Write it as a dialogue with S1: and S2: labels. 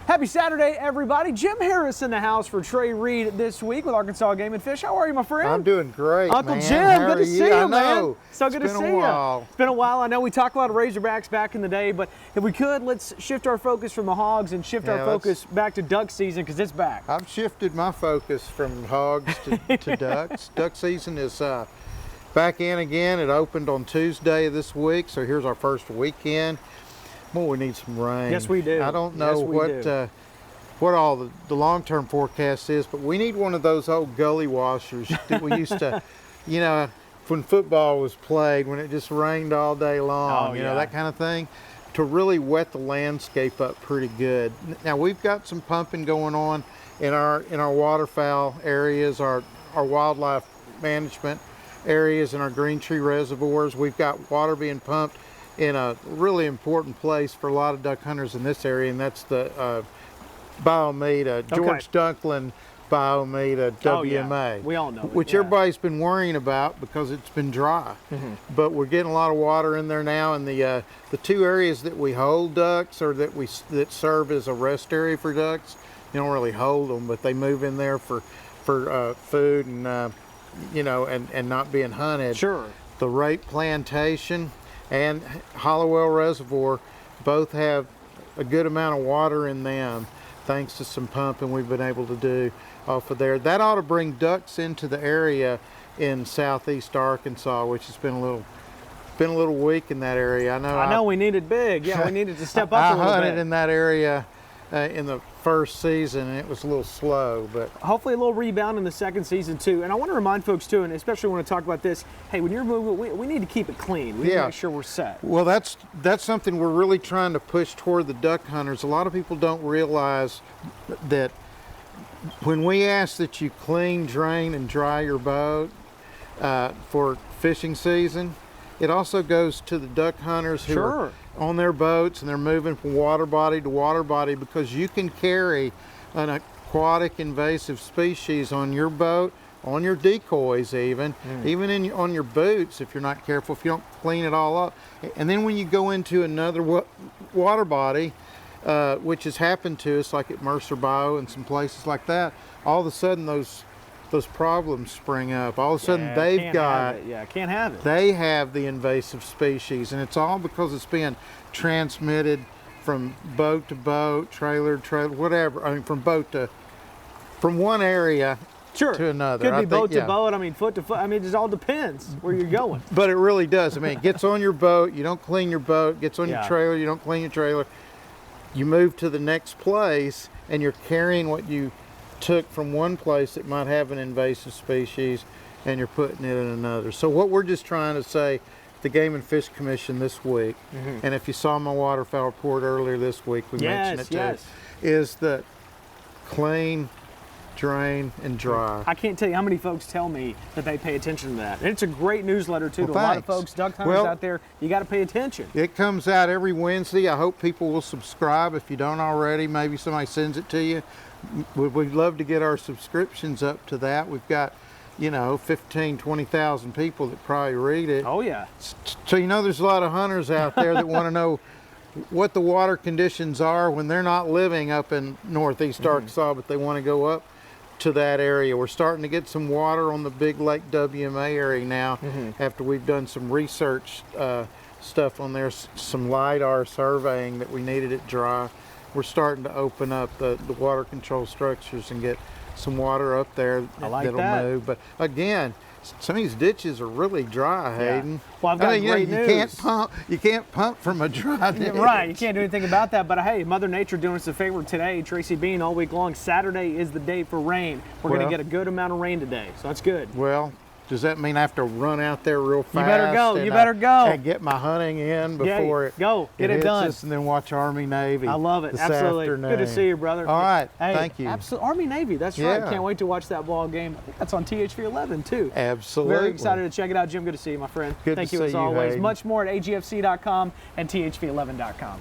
S1: Happy Saturday, everybody. Jim Harris in the house for Trey Reed this week with Arkansas Game and Fish. How are you, my friend?
S2: I'm doing great,
S1: Uncle
S2: man.
S1: Jim, good to see you, man. So good to see you.
S2: It's
S1: been a while. I know we talked about Razorbacks back in the day, but if we could, let's shift our focus from the Hogs and shift our focus back to duck season, because it's back.
S2: I've shifted my focus from hogs to ducks. Duck season is back in again. It opened on Tuesday of this week, so here's our first weekend. Boy, we need some rain.
S1: Yes, we do.
S2: I don't know what all the long-term forecast is, but we need one of those old gully washers that we used to, you know, when football was played, when it just rained all day long, you know, that kind of thing, to really wet the landscape up pretty good. Now, we've got some pumping going on in our waterfowl areas, our wildlife management areas, and our green tree reservoirs. We've got water being pumped in a really important place for a lot of duck hunters in this area, and that's the Biomeda, George Dunklin Biomeda WMA.
S1: We all know it,
S2: which everybody's been worrying about because it's been dry. But we're getting a lot of water in there now, and the two areas that we hold ducks, or that serve as a rest area for ducks, you don't really hold them, but they move in there for food and you know, and not being hunted.
S1: Sure.
S2: The Rape Plantation and Hollowell Reservoir both have a good amount of water in them, thanks to some pumping we've been able to do off of there. That ought to bring ducks into the area in southeast Arkansas, which has been a little weak in that area. I know
S1: we needed big. Yeah, we needed to step up a little bit.
S2: I hunted in that area in the first season, and it was a little slow, but
S1: hopefully a little rebound in the second season too. And I want to remind folks too, and especially when I talk about this, hey, when you're moving, we need to keep it clean. We need to make sure we're set.
S2: Well, that's something we're really trying to push toward the duck hunters. A lot of people don't realize that when we ask that you clean, drain, and dry your boat for fishing season, it also goes to the duck hunters who are on their boats and they're moving from water body to water body, because you can carry an aquatic invasive species on your boat, on your decoys even on your boots if you're not careful, if you don't clean it all up. And then when you go into another water body, which has happened to us, like at Mercer Bayou and some places like that, all of a sudden those problems spring up. All of a sudden they have the invasive species, and it's all because it's being transmitted from boat to boat, trailer, whatever. I mean, from one area to another.
S1: Could be boat to boat, I mean, foot to foot. I mean, it just all depends where you're going.
S2: But it really does. I mean, it gets on your boat, you don't clean your boat, gets on your trailer, you don't clean your trailer. You move to the next place, and you're carrying what you took from one place that might have an invasive species, and you're putting it in another. So what we're just trying to say, the Game and Fish Commission this week, and if you saw my waterfowl report earlier this week, we mentioned it too, is that clean, drain, and dry.
S1: I can't tell you how many folks tell me that they pay attention to that. And it's a great newsletter too to a lot of folks, duck hunters out there. You got to pay attention.
S2: It comes out every Wednesday. I hope people will subscribe. If you don't already, maybe somebody sends it to you. We'd love to get our subscriptions up to that. We've got, you know, 15, 20,000 people that probably read it.
S1: Oh yeah.
S2: So, you know, there's a lot of hunters out there that want to know what the water conditions are when they're not living up in northeast Arkansas, but they want to go up to that area. We're starting to get some water on the Big Lake WMA area now, after we've done some research stuff on there, some LIDAR surveying that we needed it dry. We're starting to open up the water control structures and get some water up there that'll move. But again, some of these ditches are really dry, Hayden.
S1: Well, I've got great news.
S2: You can't pump from a dry ditch.
S1: Right, you can't do anything about that. But hey, Mother Nature doing us a favor today. Tracy Bean all week long. Saturday is the day for rain. We're going to get a good amount of rain today, so that's good.
S2: Well, does that mean I have to run out there real fast?
S1: You better go. You better go.
S2: And get my hunting in before
S1: it done.
S2: And then watch Army Navy.
S1: I love it. Absolutely.
S2: Afternoon.
S1: Good to see you, brother.
S2: All right.
S1: Hey,
S2: thank you.
S1: Absolutely. Army Navy. That's right. Can't wait to watch that ball game. I think that's on THV 11 too.
S2: Absolutely.
S1: Very excited to check it out, Jim. Good to see you, my friend.
S2: Good
S1: Thank
S2: to
S1: you
S2: see
S1: as always.
S2: Hayden.
S1: Much more at agfc.com and thv11.com.